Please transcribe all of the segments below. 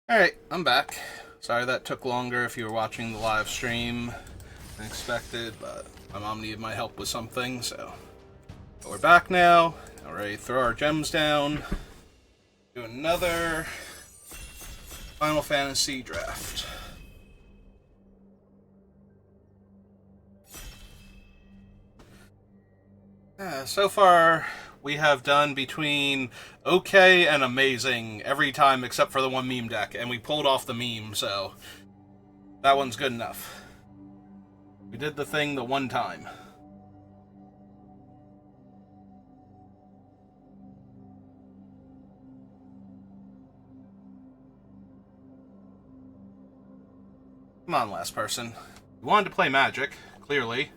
Alright, I'm back. Sorry that took longer if you were watching the live stream than expected, but my mom needed my help with something, so. But we're back now. All ready to throw our gems down. Do another Final Fantasy draft. So far, we have done between okay and amazing every time except for the one meme deck, and we pulled off the meme, so that one's good enough. We did the thing the one time. Come on, last person. You wanted to play Magic, clearly.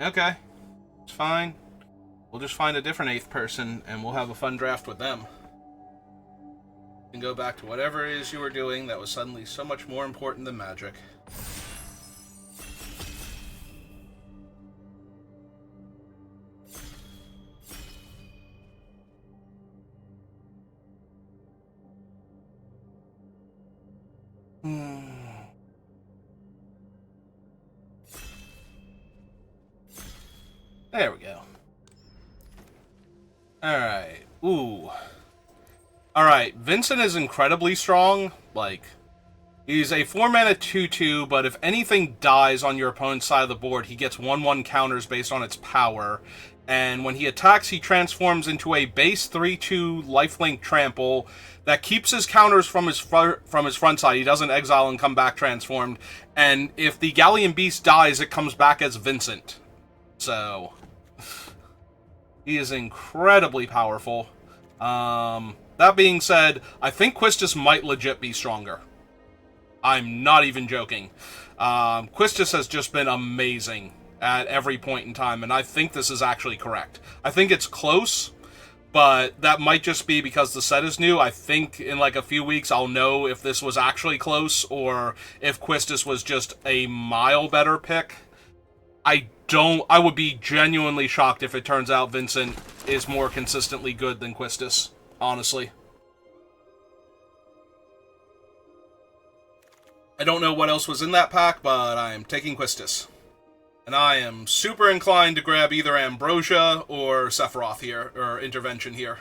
Okay, it's fine. We'll just find a different 8th person, and we'll have a fun draft with them. And go back to whatever it is you were doing that was suddenly so much more important than Magic. There we go. Alright. Ooh. Alright, Vincent is incredibly strong. Like, he's a 4-mana 2-2, but if anything dies on your opponent's side of the board, he gets 1/1 counters based on its power. And when he attacks, he transforms into a base 3-2 lifelink trample that keeps his counters from his front side. He doesn't exile and come back transformed. And if the Galleon Beast dies, it comes back as Vincent. So he is incredibly powerful. That being said, I think Quistis might legit be stronger. I'm not even joking. Quistis has just been amazing at every point in time, and I think this is actually correct. I think it's close, but that might just be because the set is new. I think in like a few weeks I'll know if this was actually close or if Quistis was just a mile better pick. I would be genuinely shocked if it turns out Vincent is more consistently good than Quistis, honestly. I don't know what else was in that pack, but I am taking Quistis. And I am super inclined to grab either Ambrosia or Sephiroth here, or Intervention here.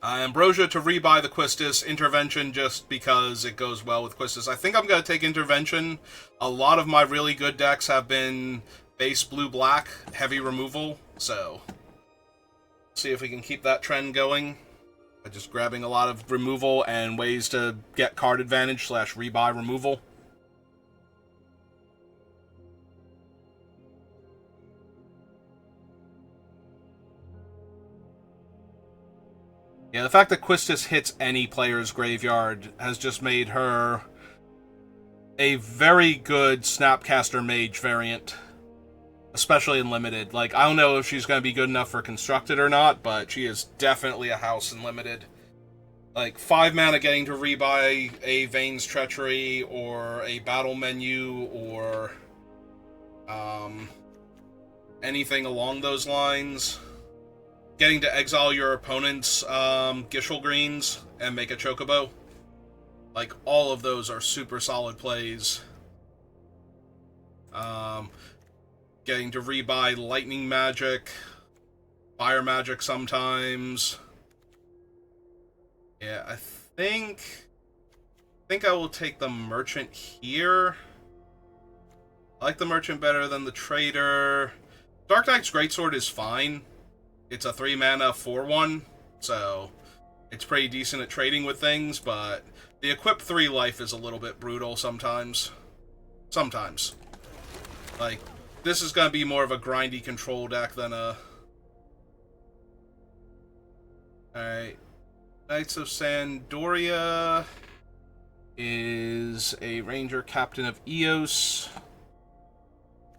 Ambrosia to rebuy the Quistis, Intervention just because it goes well with Quistis. I think I'm going to take Intervention. A lot of my really good decks have been base blue-black, heavy removal, so see if we can keep that trend going by just grabbing a lot of removal and ways to get card advantage / rebuy removal. Yeah, the fact that Quistis hits any player's graveyard has just made her a very good Snapcaster Mage variant. Especially in Limited. Like, I don't know if she's going to be good enough for Constructed or not, but she is definitely a house in Limited. Like, 5 mana getting to rebuy a Vane's Treachery, or a Battle Menu, or anything along those lines. Getting to exile your opponent's Gishel Greens and make a Chocobo. Like, all of those are super solid plays. Getting to rebuy Lightning Magic, Fire Magic sometimes. Yeah, I think I will take the Merchant here. I like the Merchant better than the Trader. Dark Knight's Greatsword is fine. It's a 3-mana 4/1, so it's pretty decent at trading with things, but the Equip 3 life is a little bit brutal sometimes. Sometimes. Like, this is going to be more of a grindy control deck than a... Alright. Knights of Sandoria is a Ranger Captain of Eos.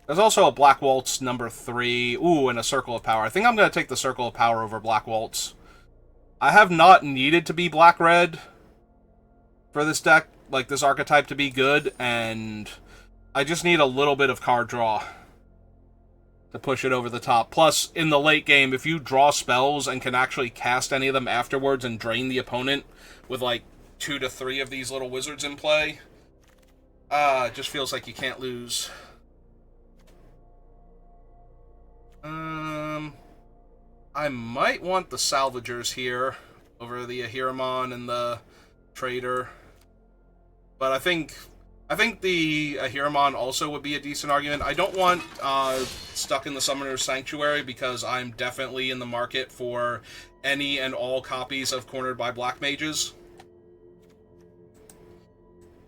There's also a Black Waltz number 3. Ooh, and a Circle of Power. I think I'm going to take the Circle of Power over Black Waltz. I have not needed to be black-red for this deck like this archetype to be good, and I just need a little bit of card draw to push it over the top. Plus, in the late game, if you draw spells and can actually cast any of them afterwards and drain the opponent with like 2 to 3 of these little wizards in play, it just feels like you can't lose. I might want the Salvagers here over the Ahiramon and the Trader, but I think the Ahiramon also would be a decent argument. I don't want Stuck in the Summoner's Sanctuary because I'm definitely in the market for any and all copies of Cornered by Black Mages.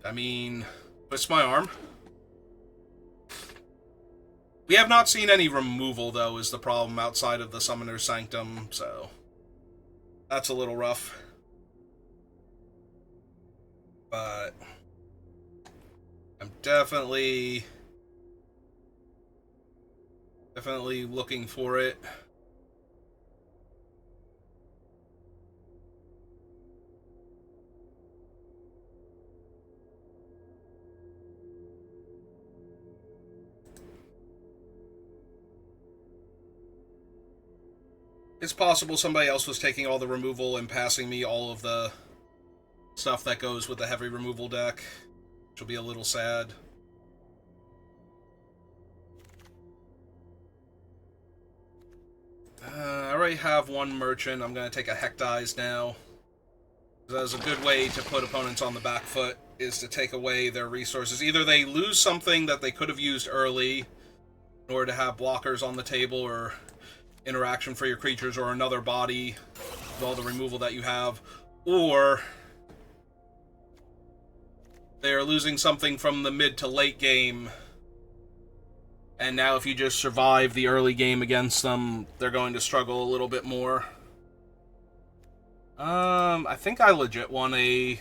I mean, twist my arm. We have not seen any removal, though, is the problem outside of the Summoner's Sanctum, so that's a little rough. But I'm definitely looking for it. It's possible somebody else was taking all the removal and passing me all of the stuff that goes with the heavy removal deck, which will be a little sad. I already have one merchant. I'm going to take a Hectize now. That's a good way to put opponents on the back foot, is to take away their resources. Either they lose something that they could have used early in order to have blockers on the table or interaction for your creatures or another body with all the removal that you have, or they are losing something from the mid to late game, and now if you just survive the early game against them, they're going to struggle a little bit more. I think I legit want a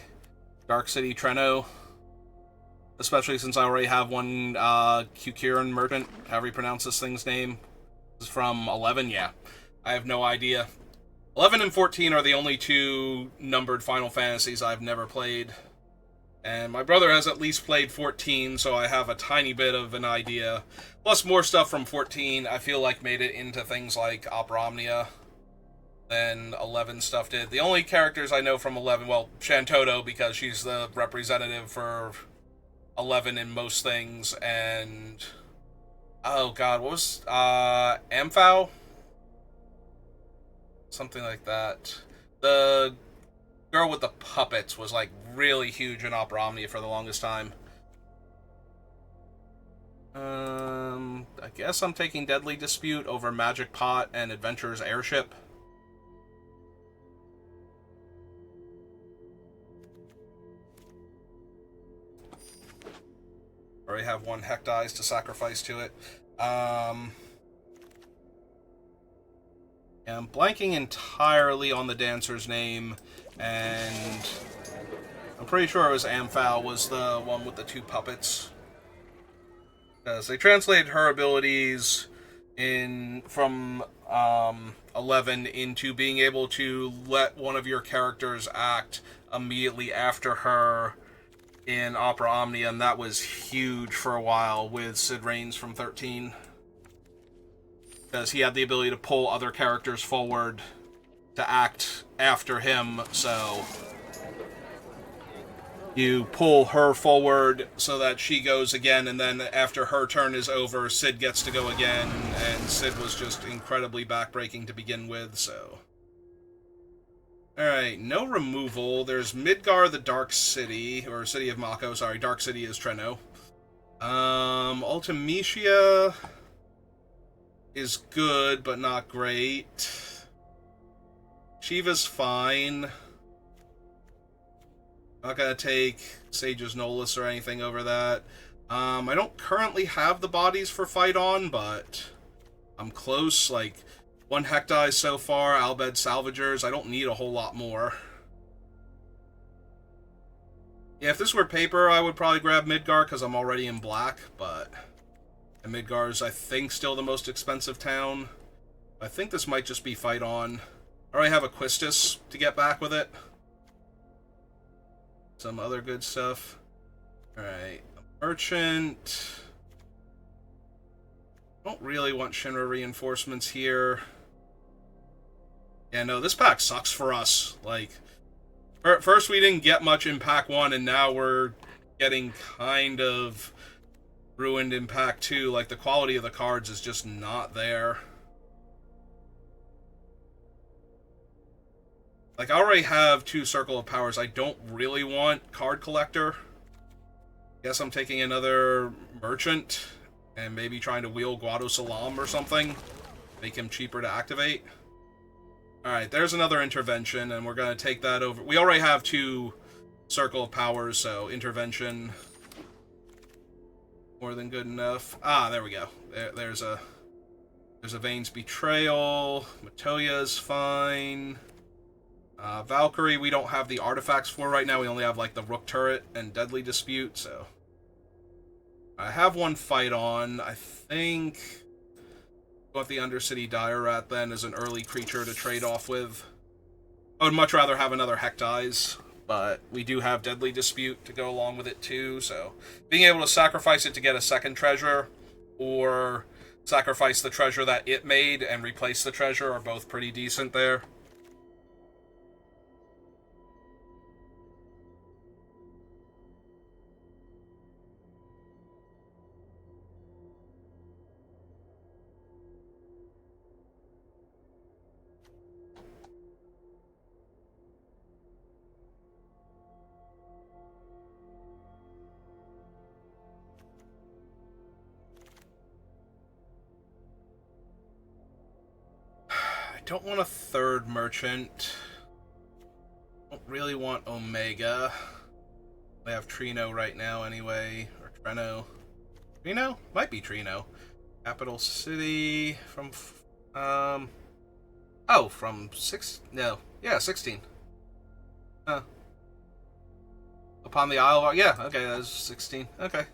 Dark City Treno, especially since I already have one Kukiran Merchant, however you pronounce this thing's name. This is from 11, yeah. I have no idea. 11 and 14 are the only 2 numbered Final Fantasies I've never played. And my brother has at least played 14, so I have a tiny bit of an idea. Plus, more stuff from 14, I feel like made it into things like Opera Omnia than 11 stuff did. The only characters I know from 11, well, Shantoto, because she's the representative for 11 in most things, and oh god, what was Amphow? Something like that. The girl with the puppets was like really huge in Opera Omnia for the longest time. I guess I'm taking Deadly Dispute over Magic Pot and Adventurer's Airship. Already have one Hectize to sacrifice to it. I'm blanking entirely on the dancer's name, and I'm pretty sure it was Amphow was the one with the 2 puppets. Because they translated her abilities from 11 into being able to let one of your characters act immediately after her in Opera Omnia, and that was huge for a while with Sid Reigns from 13. Because he had the ability to pull other characters forward to act after him, so you pull her forward so that she goes again, and then after her turn is over, Sid gets to go again, and Sid was just incredibly backbreaking to begin with, so alright, no removal. There's Midgar the Dark City, or City of Mako, sorry, Dark City is Treno. Ultimecia is good, but not great. Shiva's fine. Not gonna take Sage's Nolus or anything over that. I don't currently have the bodies for Fight On, but I'm close, like 1 Hectize so far, Albed Salvagers. I don't need a whole lot more. Yeah, if this were paper, I would probably grab Midgar because I'm already in black, but and Midgar's, I think, still the most expensive town. I think this might just be Fight On. I already have a Quistis to get back with it. some other good stuff. Alright, merchant. Don't really want Shinra reinforcements here. Yeah, no, this pack sucks for us. Like, first we didn't get much in pack 1, and now we're getting kind of ruined in pack 2. Like, the quality of the cards is just not there. Like, I already have 2 Circle of Powers. I don't really want Card Collector. Guess I'm taking another Merchant and maybe trying to wheel Guado Salam or something. Make him cheaper to activate. Alright, there's another Intervention, and we're going to take that over. We already have 2 Circle of Powers, so Intervention more than good enough. Ah, there we go. There's a Vane's Betrayal. Matoya's fine. Valkyrie, we don't have the artifacts for right now. We only have, like, the Rook Turret and Deadly Dispute, so... I have one fight on. I think... What the Undercity Dire Rat, then, is an early creature to trade off with. I would much rather have another Hectize, but we do have Deadly Dispute to go along with it, too, so... Being able to sacrifice it to get a second treasure, or sacrifice the treasure that it made and replace the treasure are both pretty decent there. Don't want a third merchant. Don't really want Omega. We have Trino right now anyway. Or Treno. Trino? Might be Trino. Capital City from... Oh, from 6... No. Yeah, 16. Huh. Upon the Isle of... Yeah, okay, that's 16. Okay.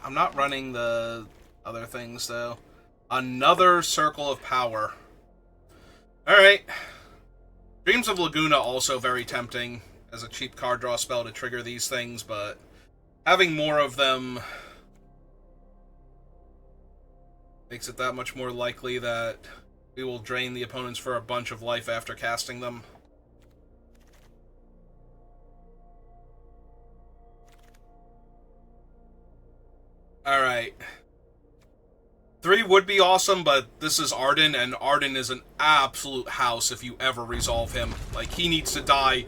I'm not running the other things, though. Another Circle of Power. Alright. Dreams of Laguna also very tempting as a cheap card draw spell to trigger these things, but having more of them makes it that much more likely that we will drain the opponents for a bunch of life after casting them. Alright. 3 would be awesome, but this is Arden, and Arden is an absolute house if you ever resolve him. Like, he needs to die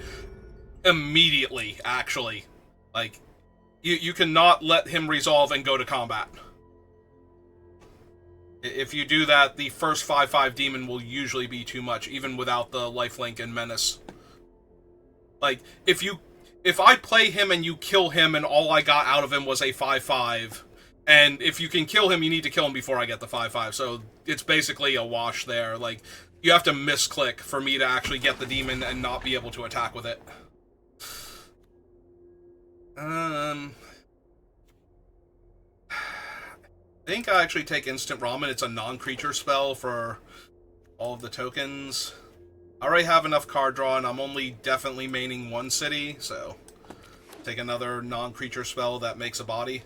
immediately, actually. Like, you cannot let him resolve and go to combat. If you do that, the first 5/5 demon will usually be too much, even without the lifelink and menace. Like, if I play him and you kill him and all I got out of him was a 5/5... And if you can kill him, you need to kill him before I get the 5/5. So it's basically a wash there. Like, you have to misclick for me to actually get the demon and not be able to attack with it. I think I actually take Instant Ramen. It's a non-creature spell for all of the tokens. I already have enough card draw, and I'm only definitely maining 1 city, so take another non-creature spell that makes a body.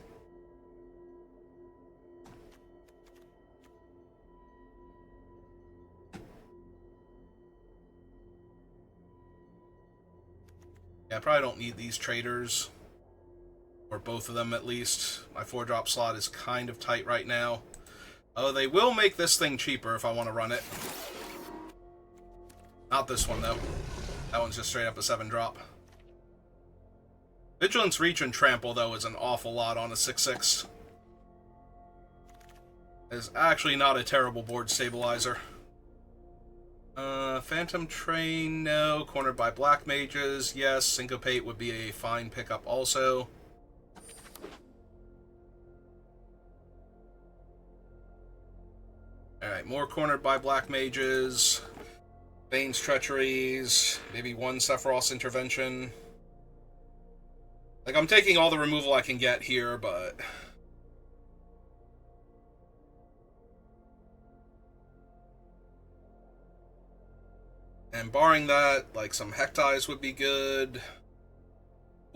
Yeah, I probably don't need these traders. Or both of them, at least. My 4-drop slot is kind of tight right now. Oh, they will make this thing cheaper if I want to run it. Not this one, though. That one's just straight up a 7-drop. Vigilance, Reach, and Trample, though, is an awful lot on a 6/6. It's actually not a terrible board stabilizer. Phantom Train, no. Cornered by Black Mages, yes. Syncopate would be a fine pickup also. Alright, more Cornered by Black Mages. Bane's Treacheries. Maybe 1 Sephiroth's Intervention. Like, I'm taking all the removal I can get here, but... And barring that, like, some Hecties would be good.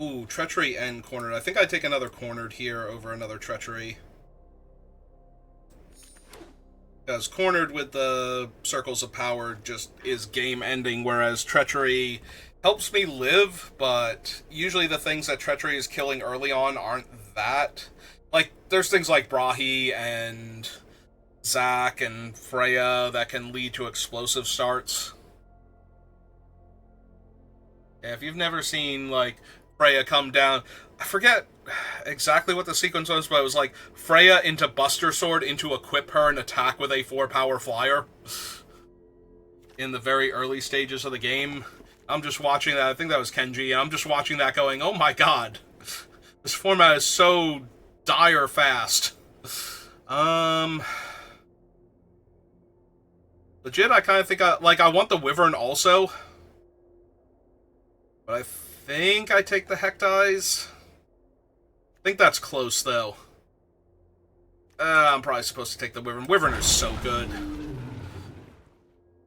Ooh, Treachery and Cornered. I think I'd take another Cornered here over another Treachery. Because Cornered with the Circles of Power just is game-ending, whereas Treachery helps me live, but usually the things that Treachery is killing early on aren't that. Like, there's things like Brahi and Zac and Freya that can lead to explosive starts. Yeah, if you've never seen, like, Freya come down, I forget exactly what the sequence was, but it was like Freya into Buster Sword into equip her and attack with a 4-power flyer in the very early stages of the game. I'm just watching that. I think that was Kenji. I'm just watching that going, oh my god. This format is so dire fast. Legit, I kind of think I want the Wyvern also. But I think I take the Hecties. I think that's close, though. I'm probably supposed to take the Wyvern. Wyvern is so good.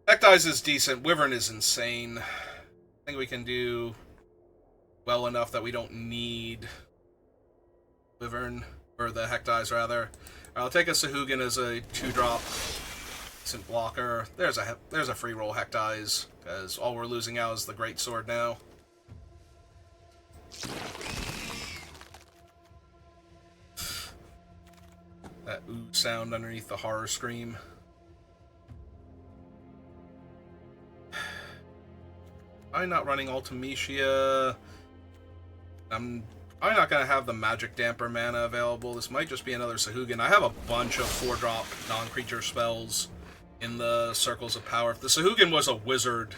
Hecties is decent. Wyvern is insane. I think we can do well enough that we don't need Wyvern, or the Hecties, rather. I'll take a Sahuagin as a 2-drop. Decent blocker. There's a free roll Hecties, because all we're losing out is the Great Sword now. That ooh sound underneath the horror scream. I'm not running Ultimecia. I'm not going to have the Magic Damper mana available. This might just be another Sahuagin. I have a bunch of 4-drop non-creature spells in the Circles of Power. If the Sahuagin was a wizard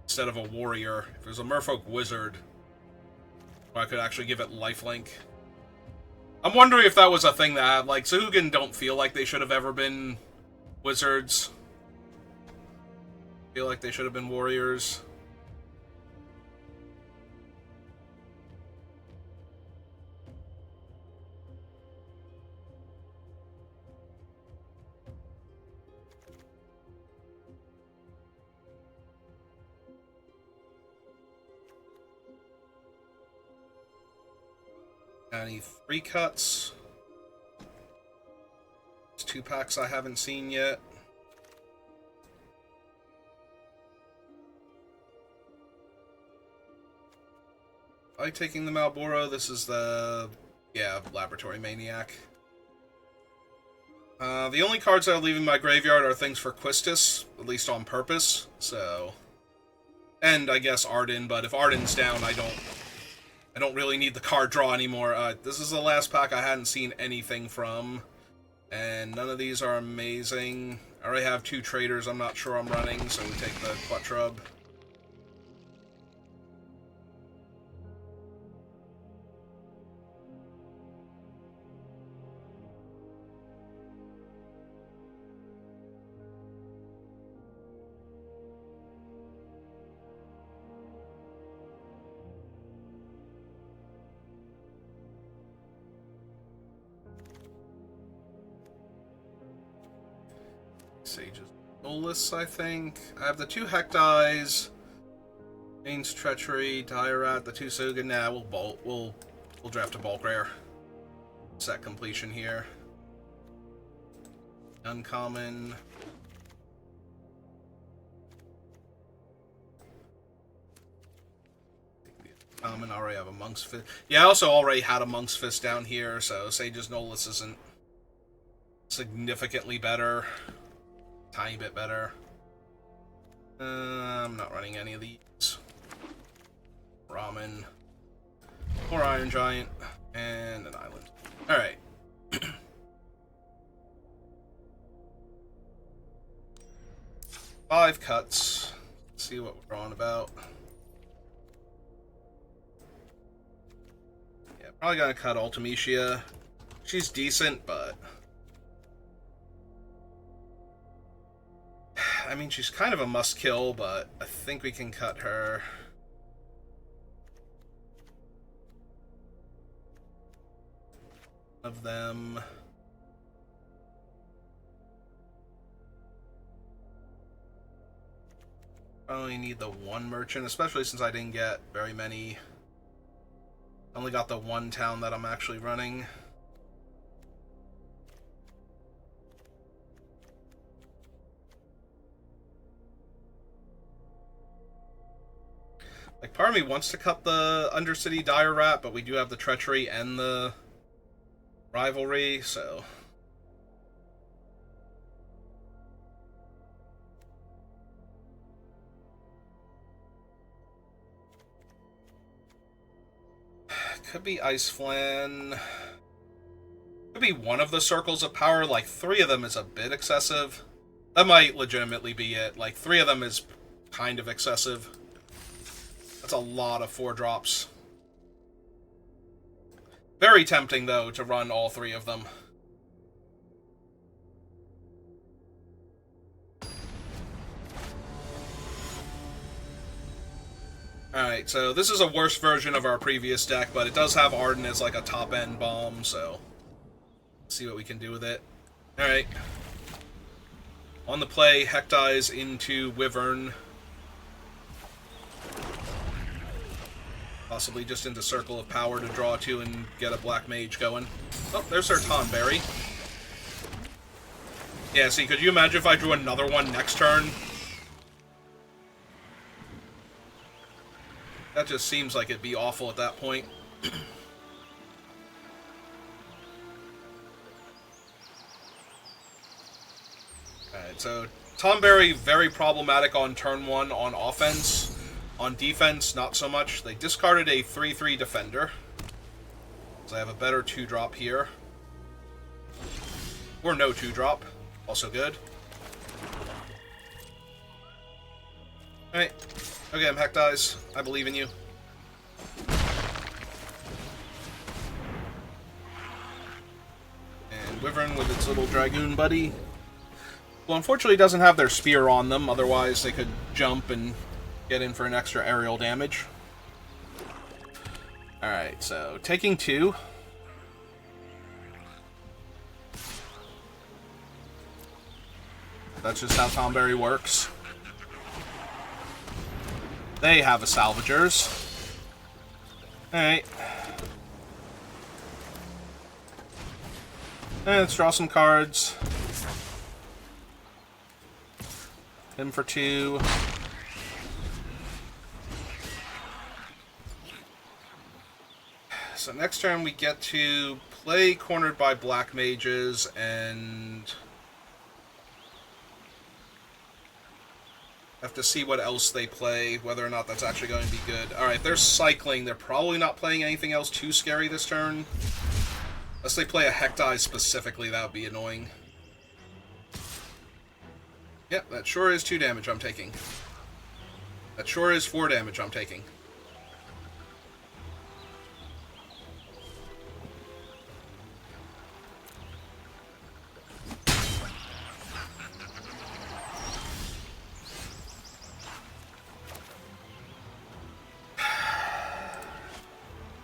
instead of a warrior, if it was a Merfolk wizard, I could actually give it lifelink. I'm wondering if that was a thing that, like, Sahuagin don't feel like they should have ever been wizards. Feel like they should have been warriors. Any 3 cuts? There's 2 packs I haven't seen yet. Am I taking the Malboro? This is the... yeah, Laboratory Maniac. The only cards that are leaving my graveyard are things for Quistis, at least on purpose, so... and I guess Arden, but if Arden's down, I don't really need the card draw anymore. This is the last pack I hadn't seen anything from, and none of these are amazing. I already have 2 traders I'm not sure I'm running, so we take the Quattrub. Sage's Solus, I think. I have the 2 Hecties, Bane's Treachery, Diorat, the 2 Sahuagin. Nah, we'll draft a bulk rare. Set completion here. Uncommon. Common, I already have a Monk's Fist. Yeah, I also already had a Monk's Fist down here, so Sage's Solus isn't significantly better. Tiny bit better. I'm not running any of these. Ramen. Or Iron Giant. And an Island. Alright. 5 cuts. Let's see what we're on about. Yeah, probably gonna cut Ultimecia. She's decent, but... I mean, she's kind of a must-kill, but I think we can cut her. Of them. I only need the one merchant, especially since I didn't get very many. I only got the one town that I'm actually running. Like, part of me wants to cut the Undercity Dire Rat, but we do have the Treachery and the Rivalry, so... Could be Ice Flan. Could be one of the Circles of Power. Like, 3 of them is a bit excessive. That might legitimately be it. Like, 3 of them is kind of excessive. That's a lot of 4-drops. Very tempting, though, to run all 3 of them. Alright, so this is a worse version of our previous deck, but it does have Arden as like a top-end bomb, so... Let's see what we can do with it. Alright. On the play, Hecdies into Wyvern. Possibly just into Circle of Power to draw 2 and get a Black Mage going. Oh, there's our Tonberry. Yeah, see, could you imagine if I drew another one next turn? That just seems like it'd be awful at that point. Alright, so Tonberry, very problematic on turn 1 on offense. On defense, not so much. They discarded a 3/3 defender. So I have a better 2-drop here. Or no 2-drop. Also good. Alright. Okay, I'm Hecdies. I believe in you. And Wyvern with its little Dragoon buddy. Well, unfortunately, it doesn't have their spear on them. Otherwise, they could jump and get in for an extra aerial damage. Alright, so taking 2. That's just how Tonberry works. They have a Salvagers. Alright. Let's draw some cards. Him for 2. So next turn we get to play Cornered by Black Mages and have to see what else they play, whether or not that's actually going to be good. Alright, they're cycling. They're probably not playing anything else too scary this turn. Unless they play a Hecdie specifically, that would be annoying. Yep, that sure is 2 damage I'm taking. That sure is 4 damage I'm taking.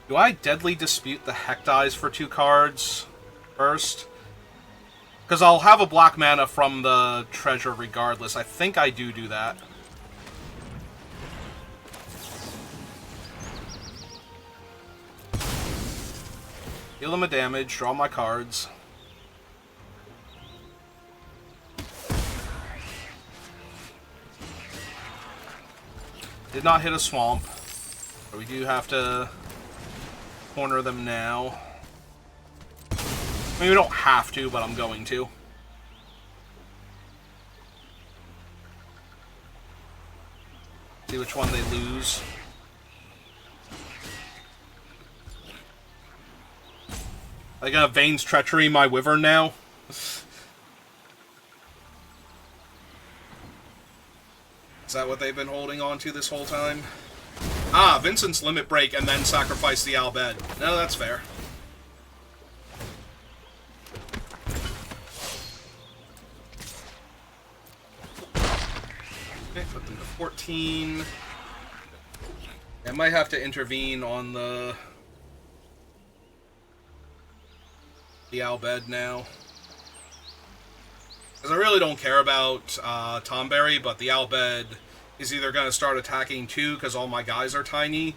Do I Deadly Dispute the Hecdies for 2 cards first? Because I'll have a black mana from the treasure regardless. I think I do that. Deal them a damage, draw my cards. Did not hit a swamp. But we do have to corner them now. I mean, we don't have to, but I'm going to. See which one they lose. I got Vane's Treachery my Wyvern now. Is that what they've been holding on to this whole time? Ah, Vincent's Limit Break and then sacrifice the Albed. No, that's fair. Okay, put them to 14. I might have to intervene on the Albed now. Because I really don't care about Tonberry, but the Albed is either going to start attacking too because all my guys are tiny,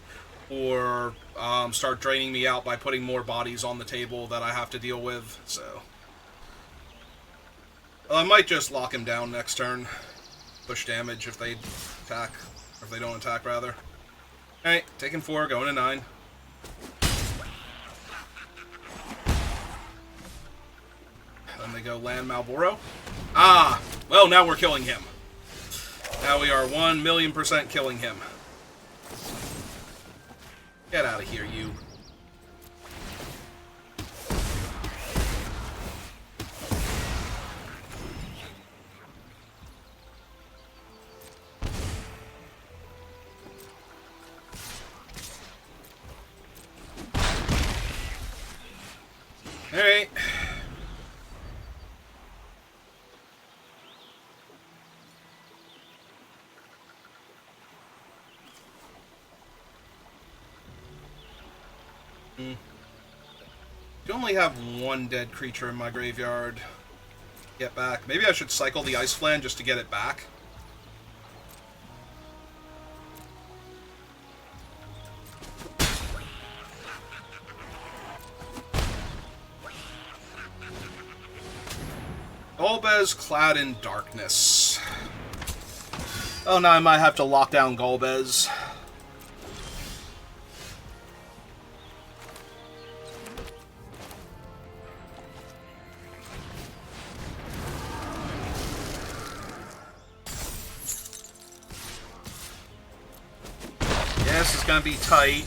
or start draining me out by putting more bodies on the table that I have to deal with, so... Well, I might just lock him down next turn. Push damage if they attack. Or if they don't attack, rather. Alright, taking 4, going to 9. Then they go land Malboro. Ah! Well, now we're killing him. Now we are 1,000,000% killing him. Get out of here, you. Alright. You only have one dead creature in my graveyard. Get back. Maybe I should cycle the Ice Flan just to get it back. Golbez clad in darkness. Oh, now I might have to lock down Golbez. Yeah, this is gonna be tight.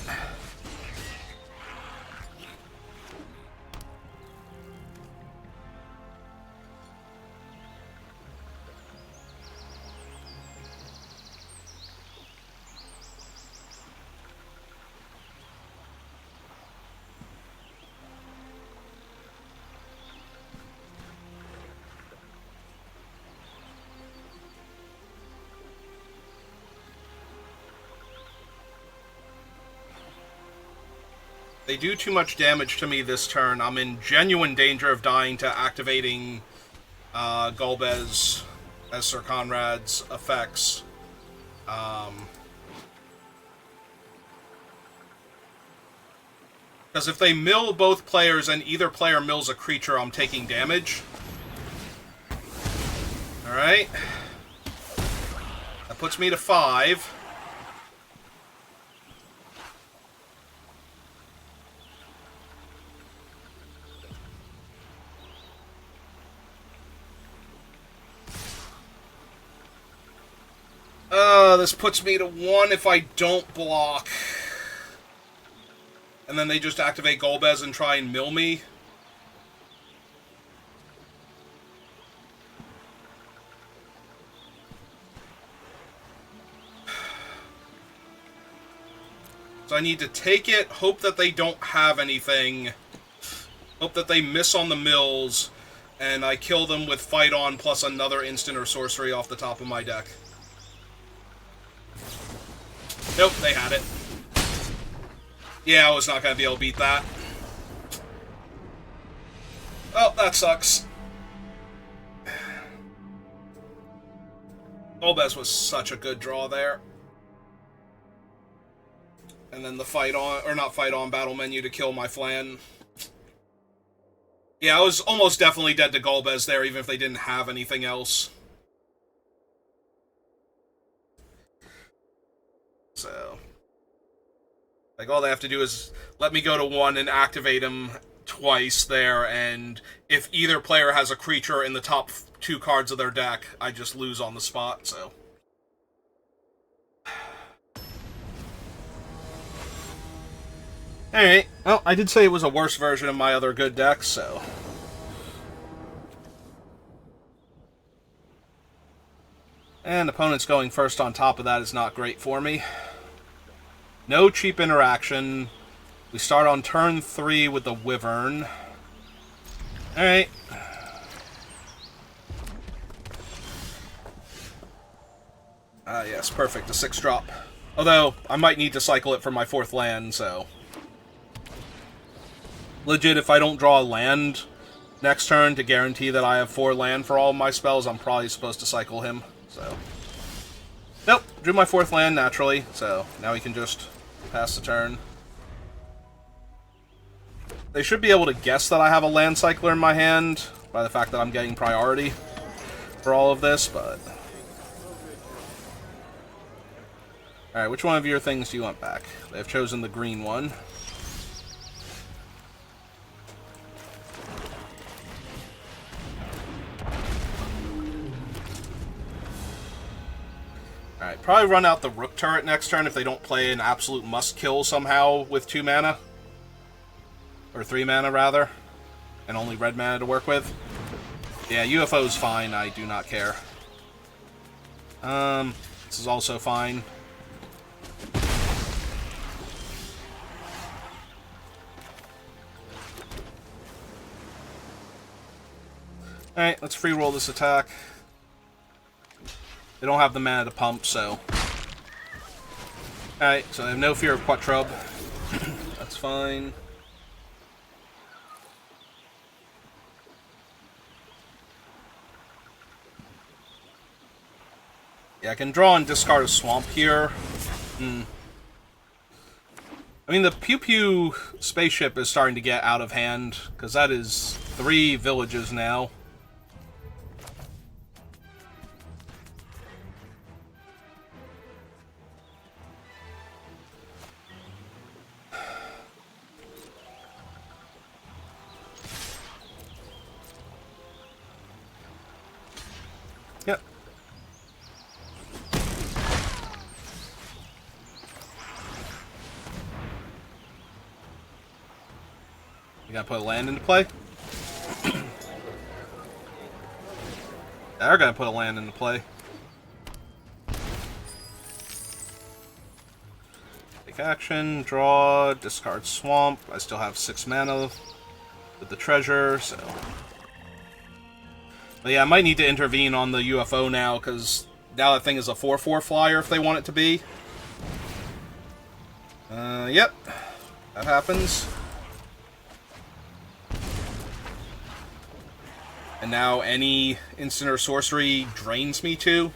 They do too much damage to me this turn. I'm in genuine danger of dying to activating Golbez as Sir Conrad's effects. Because if they mill both players and either player mills a creature, I'm taking damage. Alright. That puts me to 5. This puts me to 1 if I don't block. And then they just activate Golbez and try and mill me. So I need to take it, hope that they don't have anything, hope that they miss on the mills, and I kill them with Fight On plus another instant or sorcery off the top of my deck. Nope, they had it. Yeah, I was not going to be able to beat that. Oh, that sucks. Golbez was such a good draw there. And then the Fight On, or not Fight On, battle menu to kill my Flan. Yeah, I was almost definitely dead to Golbez there, even if they didn't have anything else. So, like, all they have to do is let me go to 1 and activate him twice there, and if either player has a creature in the top 2 cards of their deck, I just lose on the spot, so. Alright, well, I did say it was a worse version of my other good decks, so. And opponents going first on top of that is not great for me. No cheap interaction. We start on turn 3 with the Wyvern. Alright. Yes, perfect. A 6-drop. Although, I might need to cycle it for my 4th land, so... Legit, if I don't draw a land next turn to guarantee that I have 4 land for all of my spells, I'm probably supposed to cycle him, so... Nope, drew my 4th land naturally, so now we can just pass the turn. They should be able to guess that I have a land cycler in my hand by the fact that I'm getting priority for all of this, but... Alright, which one of your things do you want back? They've chosen the green one. Alright, probably run out the Rook turret next turn if they don't play an absolute must-kill somehow with 2 mana. Or 3 mana, rather. And only red mana to work with. Yeah, UFO's fine, I do not care. This is also fine. Alright, let's free roll this attack. They don't have the mana to pump, so... Alright, so they have no fear of Quattrub. That's fine. Yeah, I can draw and discard a Swamp here. I mean, the Pew Pew spaceship is starting to get out of hand, because that is 3 villages now. Yep. You gotta put a land into play? They're gonna put a land into play. Take action, draw, discard swamp. I still have 6 mana with the treasure, so... But yeah, I might need to intervene on the UFO now, because now that thing is a 4/4 flyer if they want it to be. Yep. That happens. And now any instant or sorcery drains me too.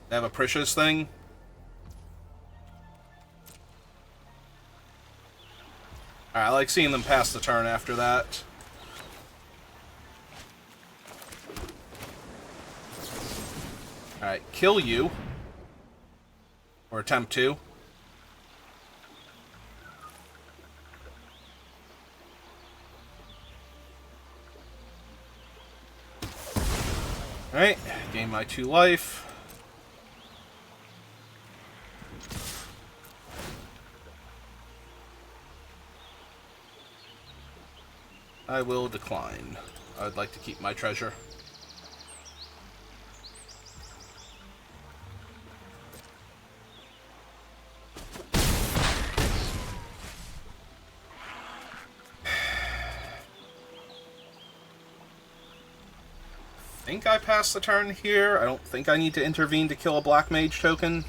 They have a Precious thing. Alright, I like seeing them pass the turn after that. Alright, kill you. Or attempt to. Alright, gain my 2 life. I will decline. I would like to keep my treasure. I think I pass the turn here. I don't think I need to intervene to kill a Black Mage token.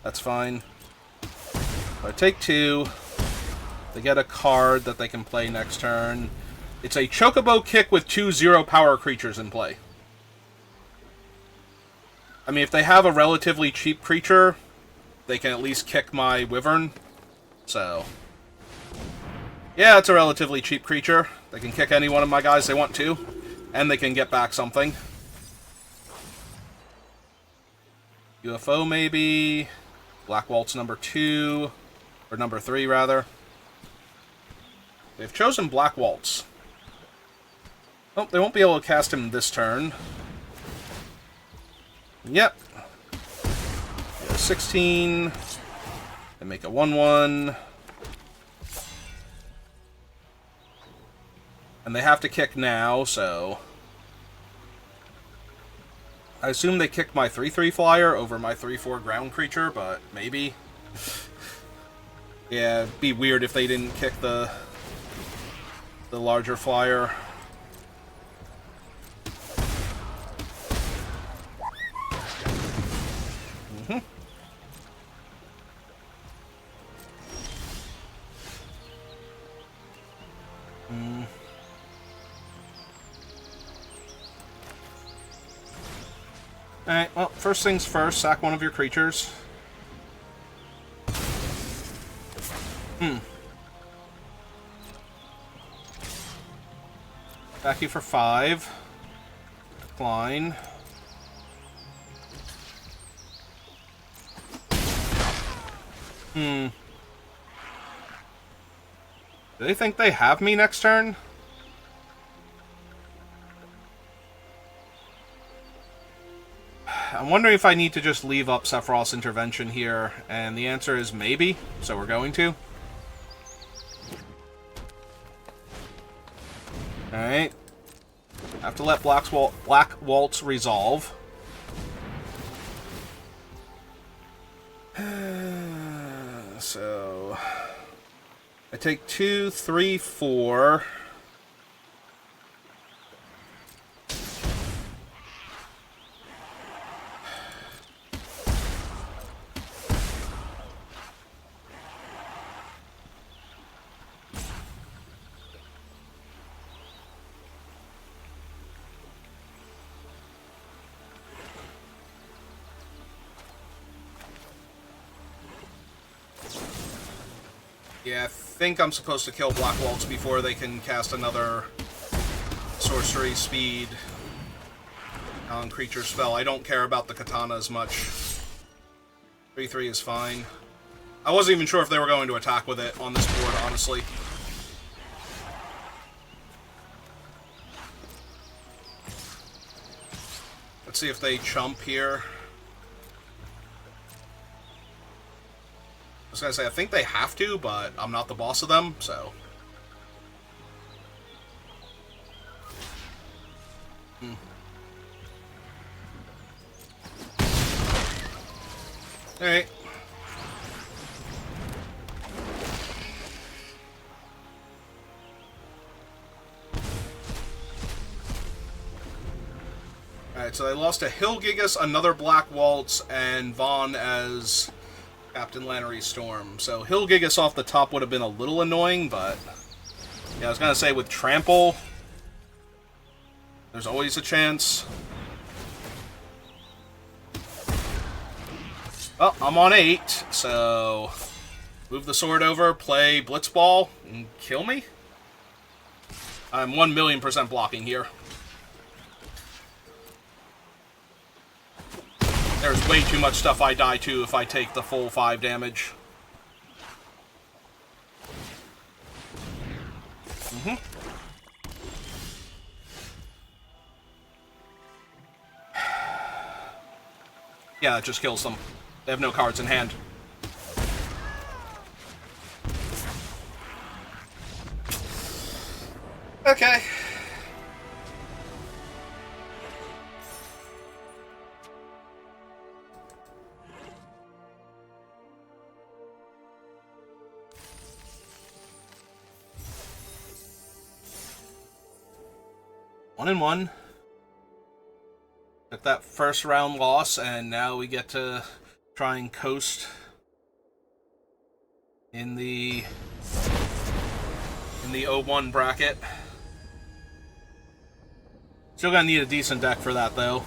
That's fine. So I take 2. They get a card that they can play next turn. It's a Chocobo Kick with 2 0-power creatures in play. I mean, if they have a relatively cheap creature, they can at least kick my Wyvern. So... yeah, it's a relatively cheap creature. They can kick any one of my guys they want to. And they can get back something. UFO, maybe. Black Waltz number 2. Or number 3, rather. They've chosen Black Waltz. Oh, they won't be able to cast him this turn. Yep. 16. They make a 1/1. And they have to kick now, so... I assume they kicked my 3/3 flyer over my 3/4 ground creature, but maybe. Yeah, it'd be weird if they didn't kick the larger flyer. Alright, well, first things first, sack one of your creatures. Back you for 5. Decline. Do they think they have me next turn? I'm wondering if I need to just leave up Sephiroth's intervention here, and the answer is maybe, so we're going to. Alright. Have to let Black Waltz resolve. So... I take 2, 3, 4... Yeah, I think I'm supposed to kill Black Waltz before they can cast another sorcery speed creature spell. I don't care about the katana as much. 3/3 is fine. I wasn't even sure if they were going to attack with it on this board, honestly. Let's see if they chump here. I was gonna say, I think they have to, but I'm not the boss of them, so... Alright. Alright, so they lost to Hilgigas, another Black Waltz, and Vaughn as Captain Lannery Storm. So Hilgigas off the top would have been a little annoying, but... Yeah, I was gonna say, with Trample, there's always a chance. Well, I'm on 8, so... Move the sword over, play Blitzball, and kill me? I'm 1,000,000% blocking here. There's way too much stuff I die to if I take the full 5 damage. Yeah, it just kills them. They have no cards in hand. Okay. One and one. Took that first round loss, and now we get to try and coast in the 0-1 bracket. Still gonna need a decent deck for that, though.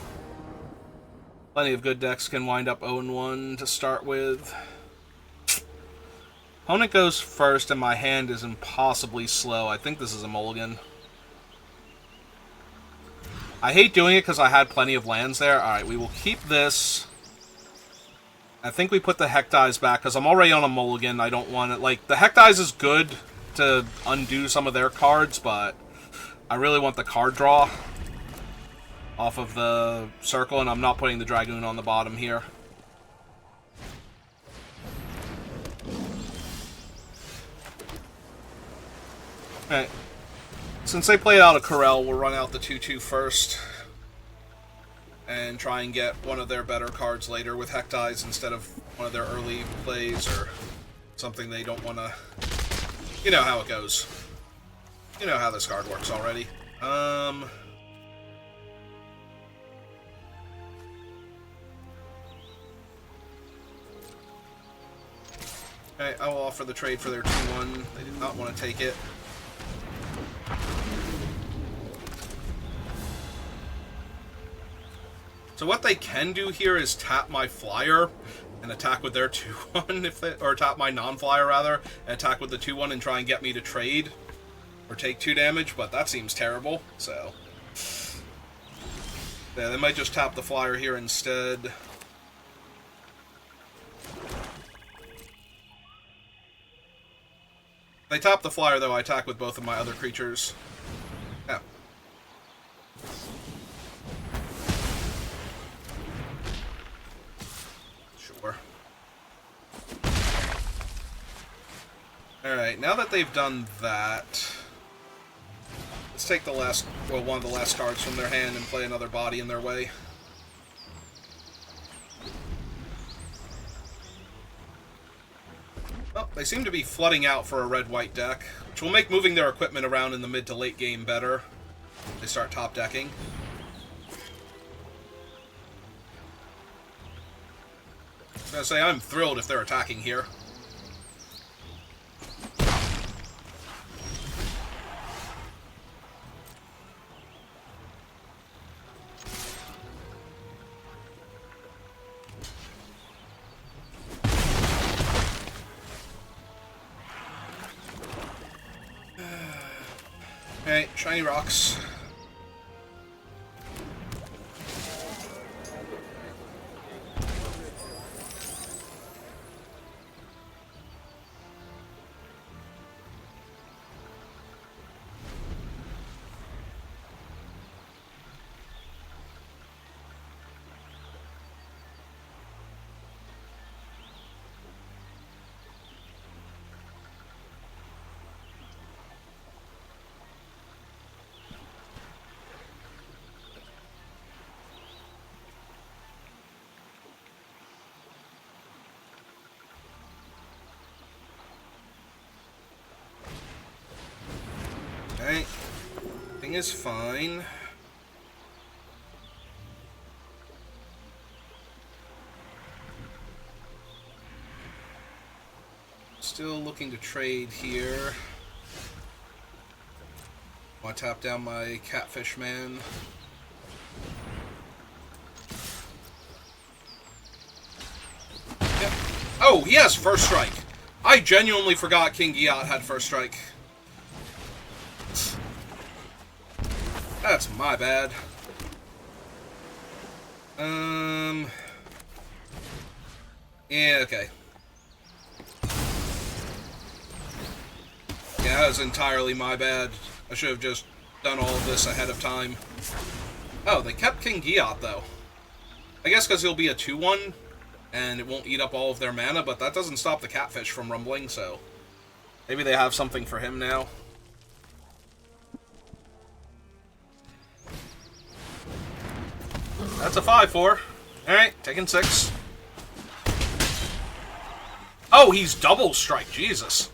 Plenty of good decks can wind up 0-1 to start with. Opponent goes first, and my hand is impossibly slow. I think this is a mulligan. I hate doing it because I had plenty of lands there. Alright, we will keep this. I think we put the Heck Dies back because I'm already on a mulligan. I don't want it. Like, the Heck Dies is good to undo some of their cards, but I really want the card draw off of the circle, and I'm not putting the Dragoon on the bottom here. Alright. Since they played out a Corel, we'll run out the 2/2 first. And try and get one of their better cards later with Heck Dies instead of one of their early plays or something they don't want to... You know how it goes. You know how this card works already. Okay, I will offer the trade for their 2/1. They did not want to take it. So what they can do here is tap my flyer and attack with their 2-1, if they, or tap my non-flyer rather, and attack with the 2-1 and try and get me to trade or take 2 damage, but that seems terrible, so yeah, they might just tap the flyer here instead. If they tap the flyer, though, I attack with both of my other creatures. Yeah. Sure. Alright, now that they've done that, let's take the last, well, one of the last cards from their hand and play another body in their way. Oh, they seem to be flooding out for a red-white deck, which will make moving their equipment around in the mid to late game better. They start top decking. I was gonna say, I'm thrilled if they're attacking here. Alright, shiny rocks. Alright, thing is fine. Still looking to trade here. Want to tap down my catfish man. Yep. Oh, he has first strike. I genuinely forgot King Giat had first strike. That's my bad. Yeah, okay. Yeah, that was entirely my bad. I should have just done all of this ahead of time. Oh, they kept King Giat, though. I guess because he'll be a 2-1, and it won't eat up all of their mana, but that doesn't stop the catfish from rumbling, so maybe they have something for him now. That's a 5-4. Alright, taking 6. Oh, he's double strike. Jesus.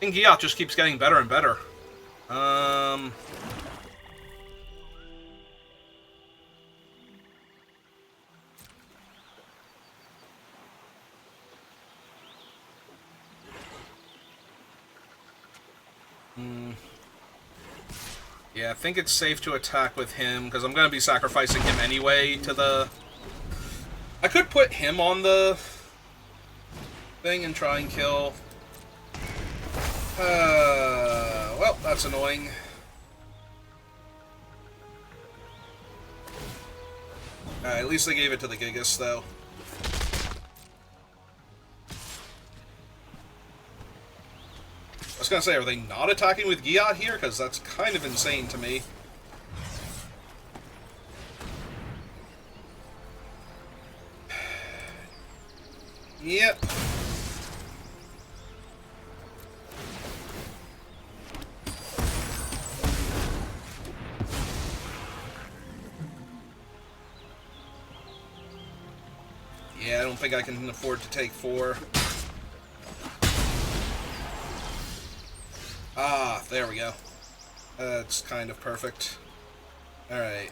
King Giat just keeps getting better and better. Yeah, I think it's safe to attack with him, because I'm going to be sacrificing him anyway to the... I could put him on the thing and try and kill... well, that's annoying. Alright, at least they gave it to the Gigas, though. I was gonna say, are they not attacking with Giat here? Because that's kind of insane to me. Yep. Yeah, I don't think I can afford to take 4. Ah, there we go. That's kind of perfect. Alright.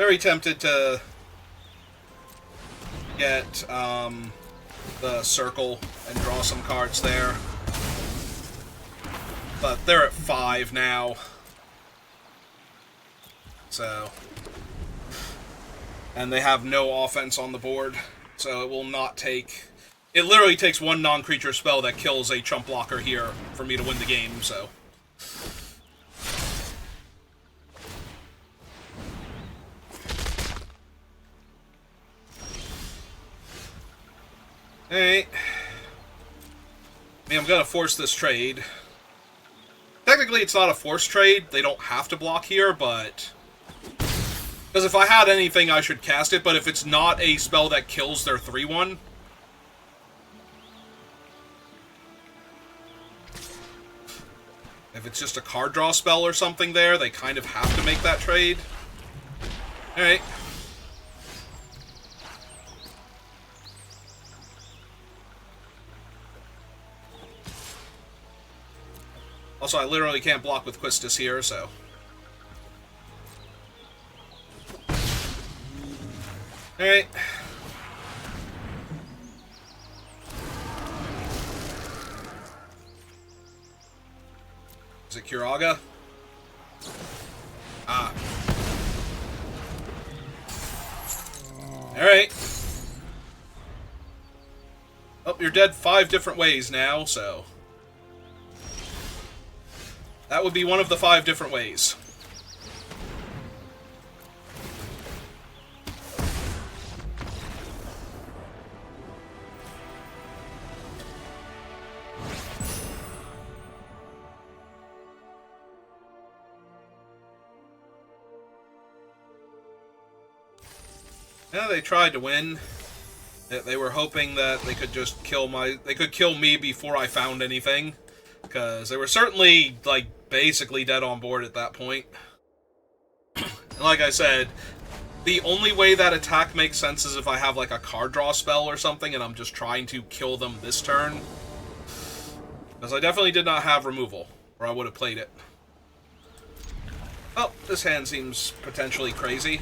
Very tempted to get the circle and draw some cards there. But they're at 5 now. So... And they have no offense on the board, so it will not take... It literally takes one non-creature spell that kills a chump blocker here for me to win the game, so... Alright. I mean, I'm gonna force this trade. Technically, it's not a forced trade. They don't have to block here, but... Because if I had anything, I should cast it, but if it's not a spell that kills their 3-1... If it's just a card draw spell or something there, they kind of have to make that trade. Alright. Also, I literally can't block with Quistis here, so... Alright. Is it Kuraga? Ah. Alright. Oh, you're dead 5 different ways now, so... That would be one of the 5 different ways. Yeah, they tried to win. They were hoping that they could just kill me before I found anything. Because they were certainly, like, basically dead on board at that point. And like I said, the only way that attack makes sense is if I have, like, a card draw spell or something, and I'm just trying to kill them this turn. Because I definitely did not have removal, or I would have played it. Oh, this hand seems potentially crazy.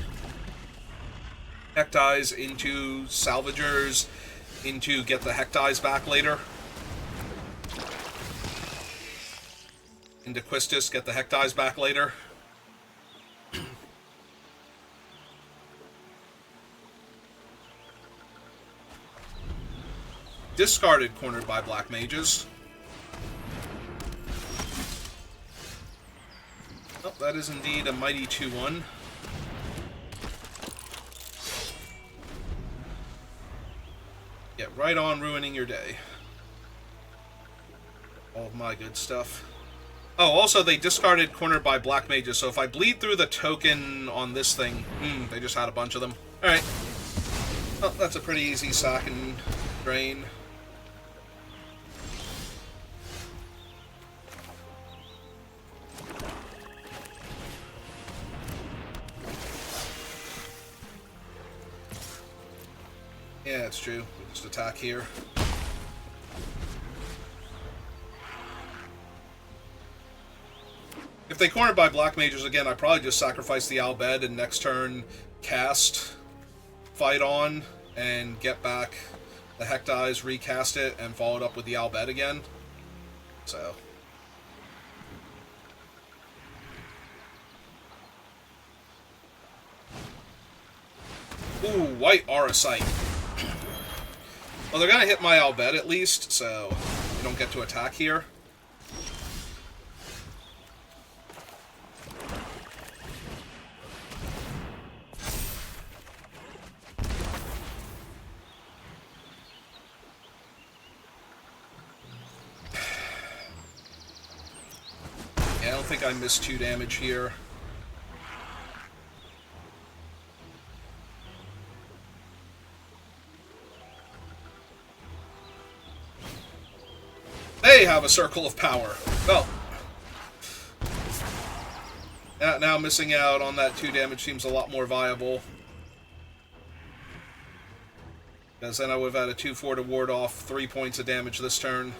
Hectize into Salvagers, into get the Hectize back later. Into Quistis, get the Hectize back later. Discarded, cornered by Black Mages. Oh, that is indeed a mighty 2-1. Get right on ruining your day. All of my good stuff. Oh, also they discarded cornered by Black Mages, so if I bleed through the token on this thing... they just had a bunch of them. Alright. Oh, that's a pretty easy sack and drain. Yeah, it's true. We'll just attack here. If they cornered by Black Mages again, I'd probably just sacrifice the Albed and next turn cast, fight on, and get back the Hectize, recast it, and follow it up with the Albed again. So... Ooh, white Auracite. Well, they're gonna hit my Albed at least, so we don't get to attack here. Yeah, I don't think I missed 2 damage here. They have a circle of power. Well, now missing out on that 2 damage seems a lot more viable. Because then I would have had a 2-4 to ward off 3 points of damage this turn.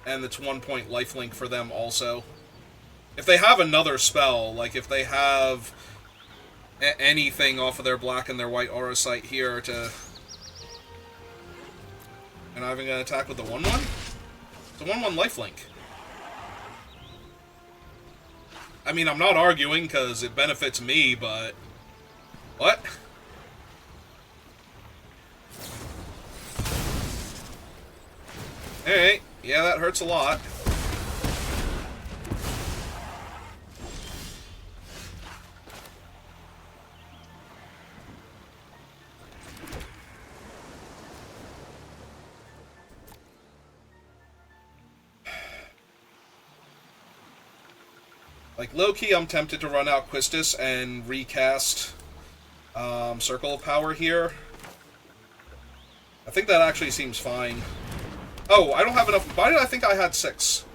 And it's 1 point lifelink for them also. If they have another spell, like if they have anything off of their black and their white aura sight here to... And I'm even going to attack with the 1-1? It's a 1-1 lifelink. I mean, I'm not arguing because it benefits me, but... What? Alright, yeah, that hurts a lot. Like, low-key, I'm tempted to run out Quistis and recast Circle of Power here. I think that actually seems fine. Oh, I don't have enough. Why did I think I had 6?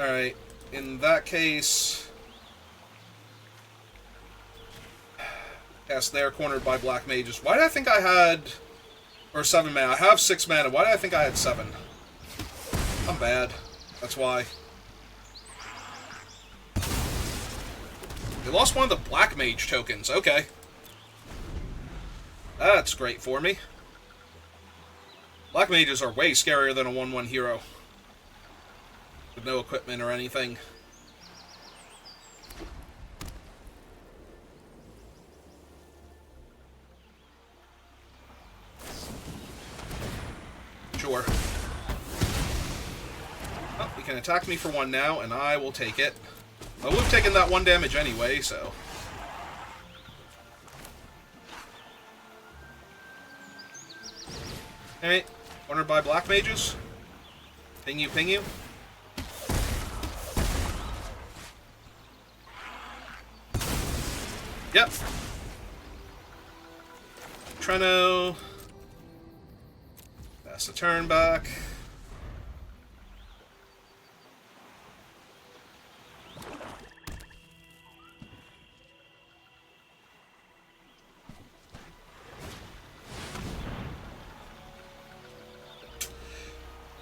Alright, in that case... Yes, they're cornered by black mages. Why did I think I had... Or 7 mana. I have 6 mana. Why did I think I had 7? I'm bad. That's why. They lost one of the black mage tokens. Okay. That's great for me. Black mages are way scarier than a 1-1 hero. With no equipment or anything. Sure. Oh, he can attack me for 1 now, and I will take it. I would have taken that 1 damage anyway, so... Alright, cornered by black mages. Ping you, ping you. Yep. Treno. Pass the turn back.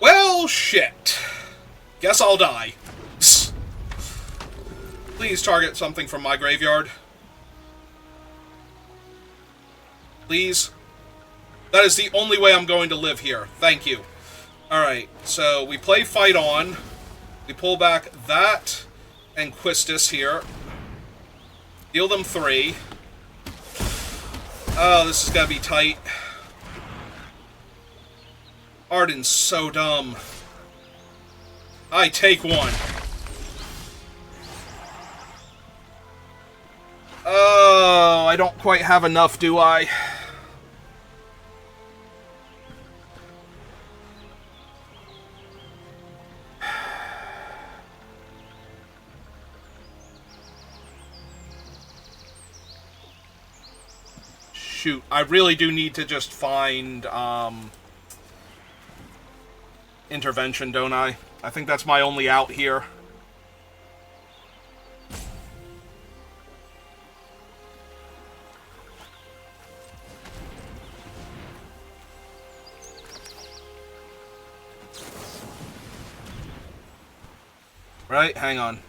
Well, shit. Guess I'll die. Please target something from my graveyard. Please. That is the only way I'm going to live here. Thank you. Alright, so we play Fight On. We pull back that and Quistis here. Deal them 3. Oh, this is gonna be tight. Arden's so dumb. I take 1. Oh, I don't quite have enough, do I? Shoot, I really do need to just find, intervention, don't I? I think that's my only out here. Right, hang on.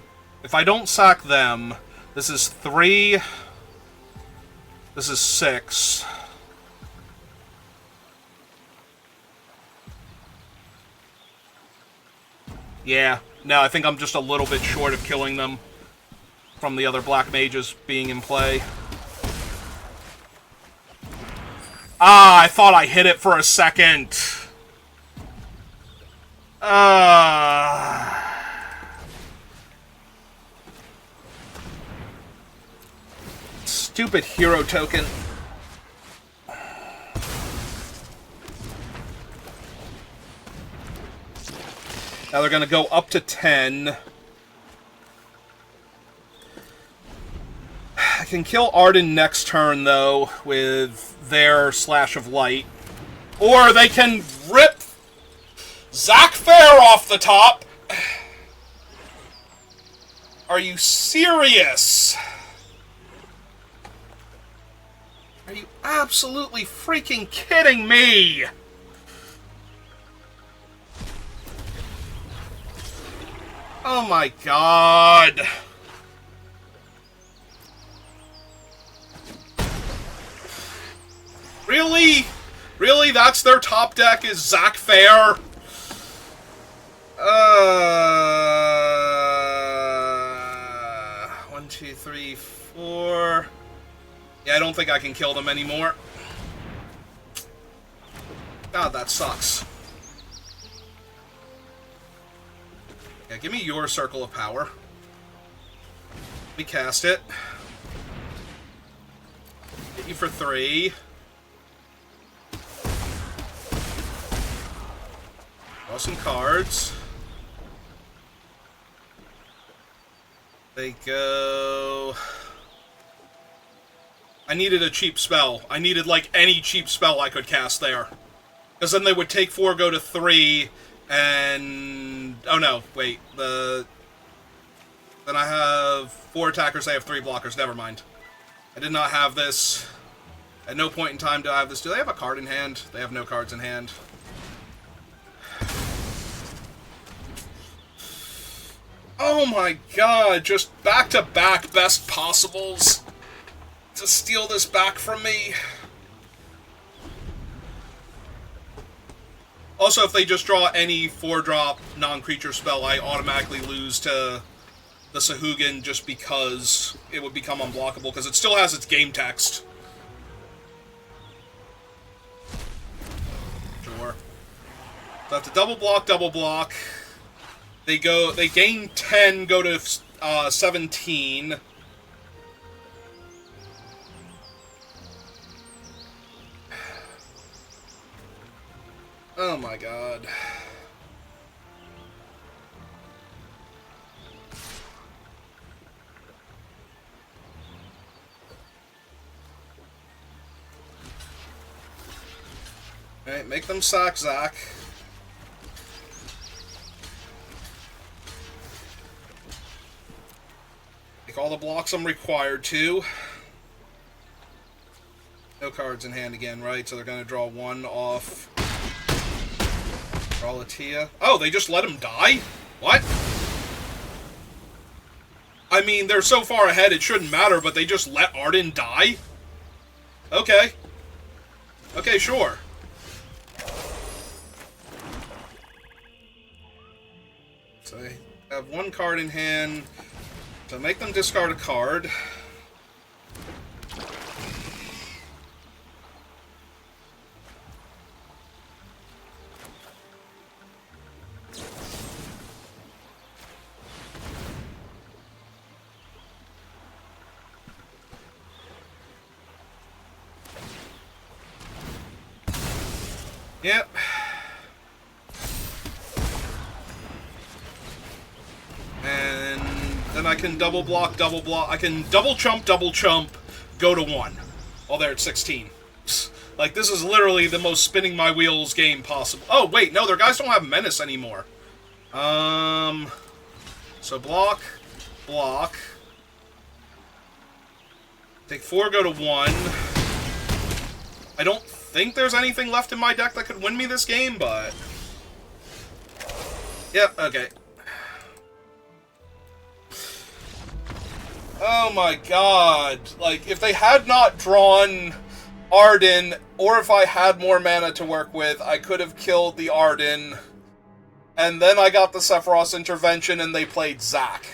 If I don't sack them, this is 3. This is 6. Yeah, no, I think I'm just a little bit short of killing them from the other black mages being in play. Ah, I thought I hit it for a second. Stupid hero token. Now they're going to go up to 10. I can kill Arden next turn, though, with their Slash of Light. Or they can rip Zac Fair off the top. Are you serious? Are you absolutely freaking kidding me? Oh my god. Really? Really? That's their top deck is Zach Fair? 1, 2, 3, 4. Yeah, I don't think I can kill them anymore. God, that sucks. Yeah, give me your Circle of Power. Let me cast it. Hit you for 3. Draw some cards. They go... I needed a cheap spell. I needed, like, any cheap spell I could cast there. Because then they would take 4, go to 3, and... Oh, no. Wait. Then I have 4 attackers, I have 3 blockers. Never mind. I did not have this. At no point in time do I have this. Do they have a card in hand? They have no cards in hand. Oh my god, just back-to-back best possibles to steal this back from me. Also, if they just draw any 4-drop non-creature spell, I automatically lose to the Sahuagin just because it would become unblockable, because it still has its game text. Sure. So I have to double block. They gain 10, go to 17. Oh my god. Alright, make them sack Zach. Take all the blocks I'm required to. No cards in hand again, right? So they're going to draw 1 off. Draw Latia. Oh, they just let him die? What? I mean, they're so far ahead it shouldn't matter, but they just let Arden die? Okay. Okay, sure. So I have 1 card in hand. So make them discard a card. Yep. And then I can double block. I can double chump, go to 1. Oh, they're at 16. Like, this is literally the most spinning my wheels game possible. Oh, wait, no, their guys don't have Menace anymore. So block. Take 4, go to 1. I don't think there's anything left in my deck that could win me this game, but... Yep, okay. Oh my god. Like, if they had not drawn Arden, or if I had more mana to work with, I could have killed the Arden. And then I got the Sephiroth's intervention and they played Zac.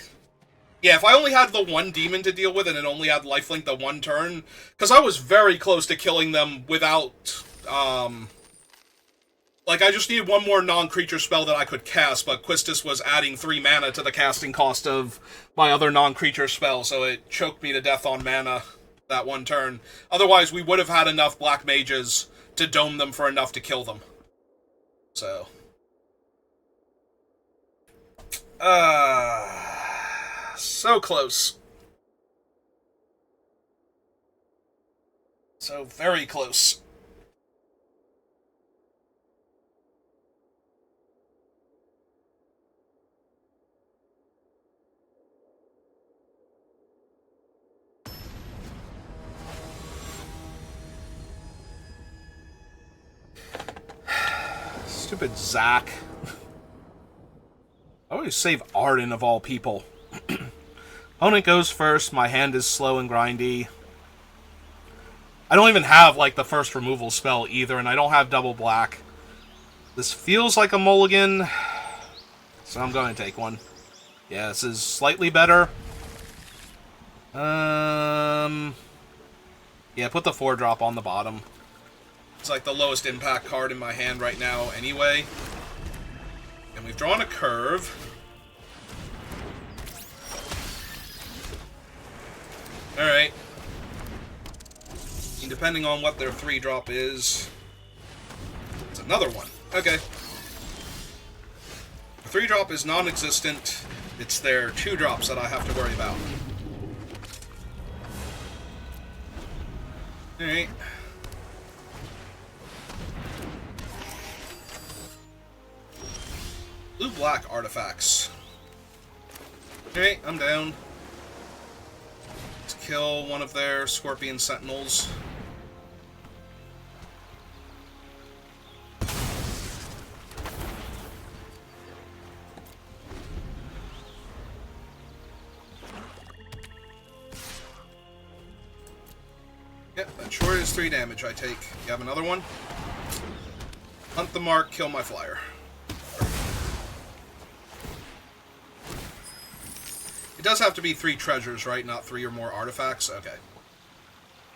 Yeah, if I only had the 1 demon to deal with and it only had lifelink the 1 turn, because I was very close to killing them without, like, I just needed 1 more non-creature spell that I could cast, but Quistis was adding 3 mana to the casting cost of my other non-creature spell, so it choked me to death on mana that 1 turn. Otherwise, we would have had enough Black Mages to dome them for enough to kill them. So. So close. So very close. Stupid Zac. I always save Arden of all people. Opponent goes first. My hand is slow and grindy. I don't even have, like, the first removal spell either, and I don't have double black. This feels like a mulligan, so I'm going to take one. Yeah, this is slightly better. Yeah, put the 4-drop on the bottom. It's like the lowest impact card in my hand right now anyway. And we've drawn a curve. Alright. Depending on what their 3-drop is, it's another one. Okay. The 3-drop is non-existent. It's their 2-drops that I have to worry about. Alright. Blue-black artifacts. Alright, I'm down. Let's kill one of their Scorpion Sentinels. Yep, that sure is 3 damage I take. You have another one? Hunt the mark, kill my flyer. It does have to be 3 treasures, right? Not 3 or more artifacts? Okay.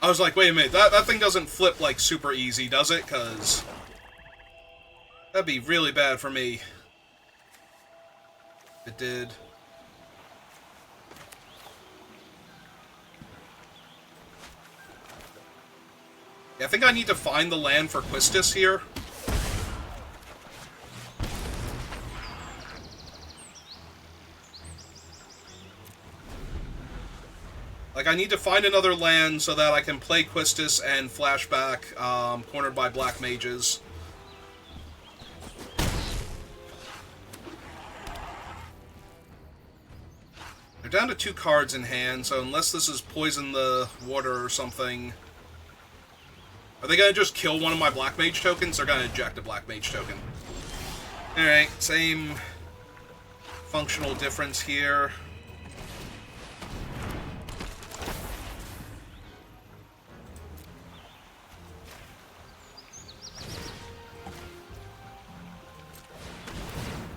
I was like, wait a minute, that thing doesn't flip, like, super easy, does it? Because that'd be really bad for me. It did. Yeah, I think I need to find the land for Quistis here. Like, I need to find another land so that I can play Quistis and Flashback, cornered by Black Mages. They're down to 2 cards in hand, so unless this is Poison the Water or something... Are they going to just kill one of my Black Mage tokens? They're going to eject a Black Mage token. Alright, same functional difference here.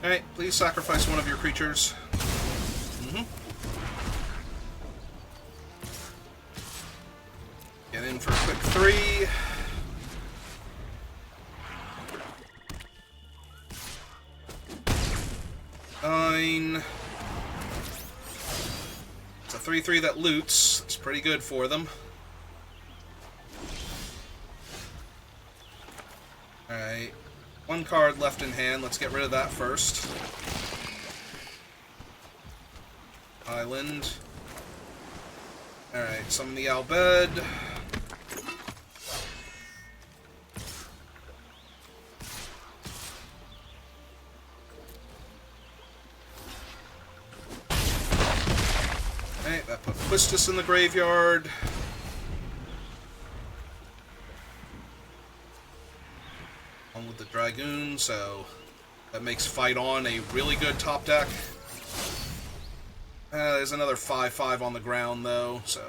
Alright, please sacrifice one of your creatures. Get in for a quick 3. Fine. It's a 3/3 that loots. It's pretty good for them. Alright. 1 card left in hand. Let's get rid of that first. Island. Alright, summon the Albed. Alright, that put Quistis in the graveyard. On with the Dragoon, so that makes Fight On a really good top deck. There's another 5/5 on the ground, though, so...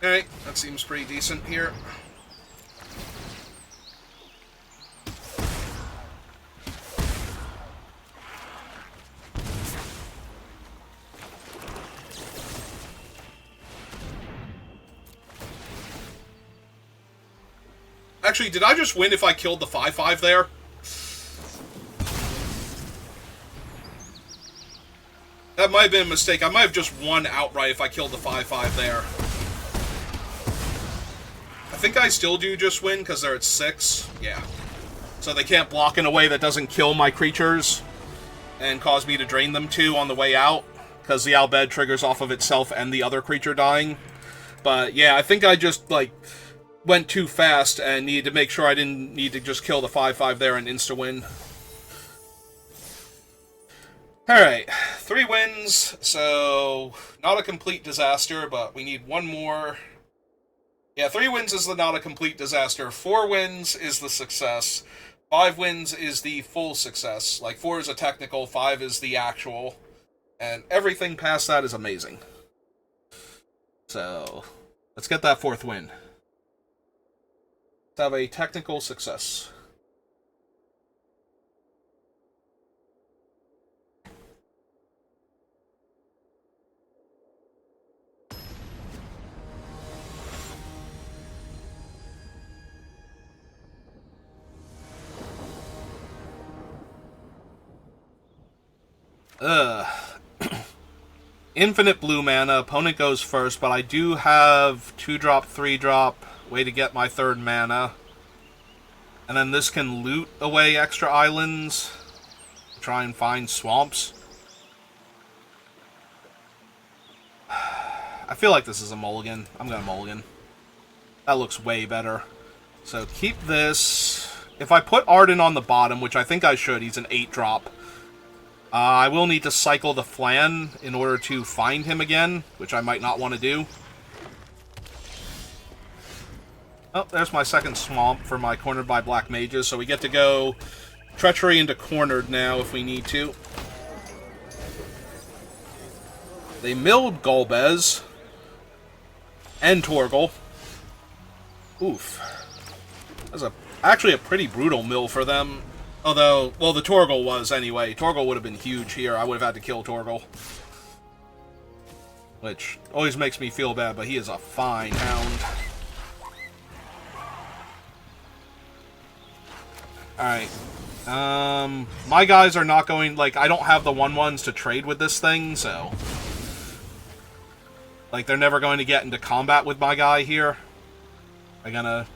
Alright, that seems pretty decent here. Actually, did I just win if I killed the 5/5 there? That might have been a mistake. I might have just won outright if I killed the 5/5 there. I think I still do just win because they're at 6. Yeah. So they can't block in a way that doesn't kill my creatures and cause me to drain them too on the way out because the Albed triggers off of itself and the other creature dying. But yeah, I think I just, like... went too fast and needed to make sure I didn't need to just kill the 5/5 there and insta-win. Alright, 3 wins, so not a complete disaster, but we need 1 more. Yeah, 3 wins is the not a complete disaster. 4 wins is the success. 5 wins is the full success. Like, 4 is a technical, 5 is the actual. And everything past that is amazing. So, let's get that 4th win. Let's have a technical success. Infinite blue mana. Opponent goes first, but I do have 2-drop, 3-drop. Way to get my 3rd mana. And then this can loot away extra islands. Try and find swamps. I feel like this is a mulligan. I'm gonna mulligan. That looks way better. So keep this. If I put Arden on the bottom, which I think I should, he's an 8-drop. I will need to cycle the Flan in order to find him again, which I might not want to do. Oh, there's my 2nd swamp for my Cornered by Black Mages, so we get to go Treachery into Cornered now if we need to. They milled Golbez and Torgal. Oof. That's actually a pretty brutal mill for them. Although, well, the Torgal was anyway. Torgal would have been huge here. I would have had to kill Torgal. Which always makes me feel bad, but he is a fine hound. Alright. My guys are not going... Like, I don't have the 1/1s to trade with this thing, so... Like, they're never going to get into combat with my guy here. I'm gonna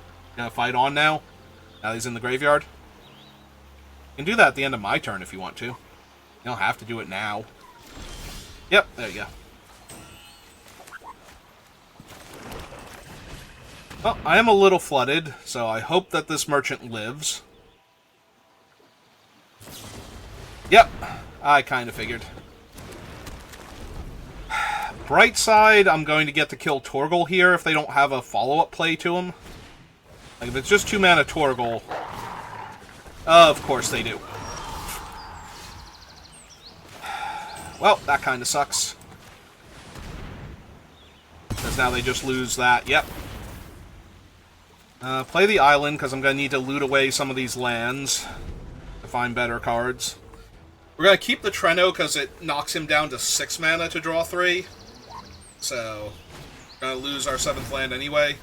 fight on now. Now he's in the graveyard. You can do that at the end of my turn if you want to. You don't have to do it now. Yep, there you go. Well, I am a little flooded, so I hope that this merchant lives. Yep, I kind of figured. Bright side, I'm going to get to kill Torgal here if they don't have a follow-up play to him. Like, if it's just 2-mana Torgal... Of course they do. Well, that kind of sucks. Because now they just lose that. Yep. Play the island, because I'm going to need to loot away some of these lands to find better cards. We're going to keep the Treno, because it knocks him down to 6 mana to draw 3. So, we're going to lose our 7th land anyway.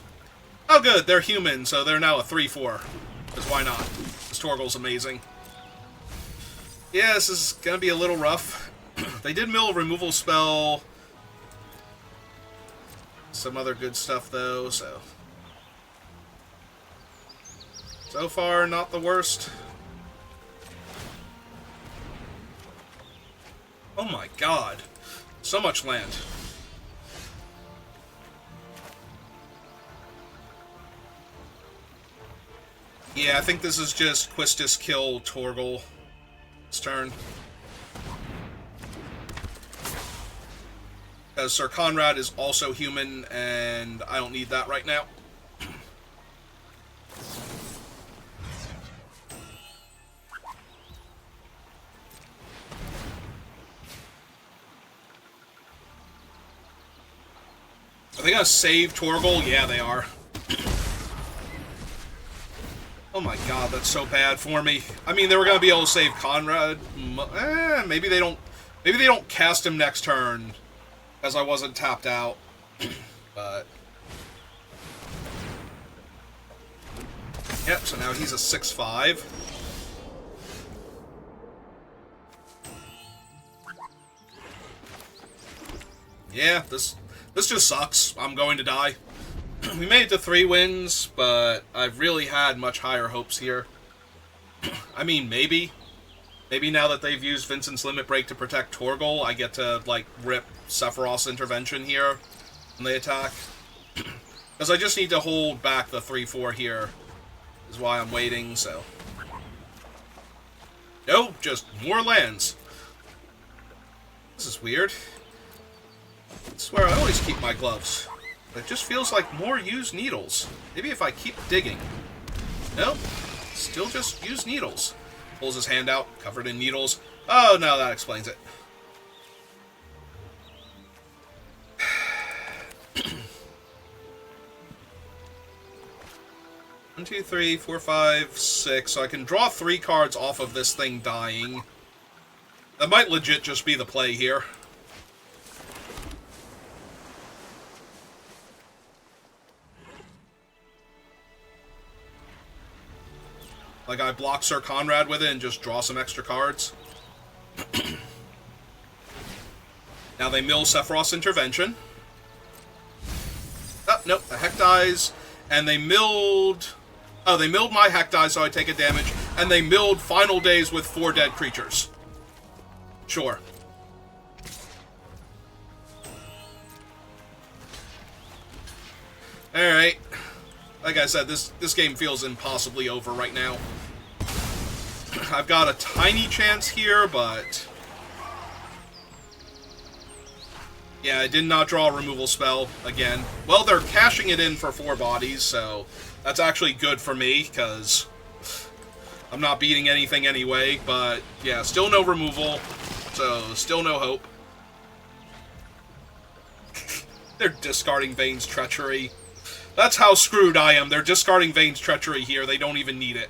Oh good, they're human, so they're now a 3/4. Because why not? This Torgal's amazing. Yeah, this is going to be a little rough. They did mill a removal spell. Some other good stuff, though, so... So far, not the worst. Oh my god. So much land. Yeah, I think this is just Quistis kill Torgal. It's turn. Because Sir Conrad is also human, and I don't need that right now. Are they gonna save Torgal? Yeah, they are. Oh my god, that's so bad for me. I mean, they were gonna be able to save Conrad. Maybe they don't. Maybe they don't cast him next turn, as I wasn't tapped out. But yep. So now he's a 6/5. Yeah, this just sucks. I'm going to die. We made it to 3 wins, but I've really had much higher hopes here. I mean, maybe. Maybe now that they've used Vincent's Limit Break to protect Torgal, I get to, like, rip Sephiroth's Intervention here when they attack. Because I just need to hold back the 3/4 here, is why I'm waiting, so... No, just more lands. This is weird. I swear I always keep my gloves. It just feels like more used needles. Maybe if I keep digging. Nope. Still just use needles. Pulls his hand out, covered in needles. Oh, no, that explains it. One, two, three, four, five, six. So I can draw 3 cards off of this thing dying. That might legit just be the play here. Like, I block Sir Conrad with it and just draw some extra cards. Now they mill Sephiroth's Intervention. Oh, nope, the Heck dies. And they milled... Oh, they milled my Heck die, so I take a damage. And they milled Final Days with 4 dead creatures. Sure. Alright. Like I said, this game feels impossibly over right now. I've got a tiny chance here, but... Yeah, I did not draw a removal spell again. Well, they're cashing it in for 4 bodies, so that's actually good for me, because I'm not beating anything anyway. But, yeah, still no removal, so still no hope. They're discarding Vane's Treachery. That's how screwed I am. They're discarding Vane's Treachery here. They don't even need it.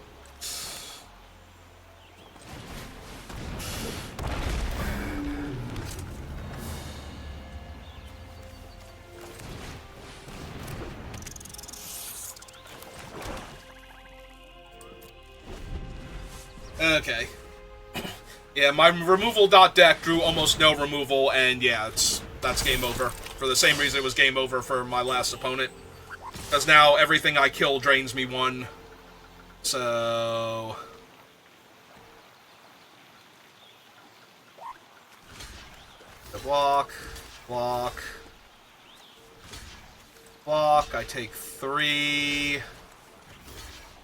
Okay. Yeah, my removal deck drew almost no removal, and yeah, that's game over. For the same reason it was game over for my last opponent. Because now everything I kill drains me 1. So... The block. I take 3...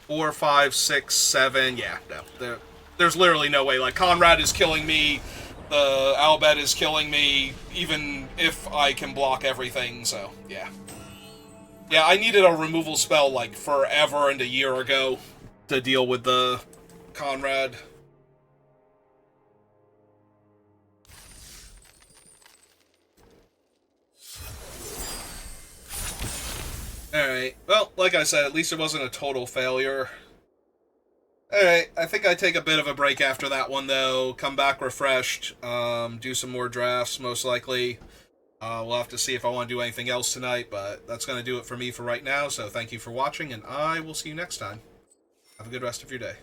4, 5, 6, 7... Yeah, no. There's literally no way. Like, Conrad is killing me, the Albed is killing me, even if I can block everything, so, yeah. Yeah, I needed a removal spell, like, forever and a year ago to deal with the Conrad. Alright, well, like I said, at least it wasn't a total failure. Alright, I think I take a bit of a break after that one, though. Come back refreshed, do some more drafts, most likely. We'll have to see if I want to do anything else tonight, but that's going to do it for me for right now, so thank you for watching, and I will see you next time. Have a good rest of your day.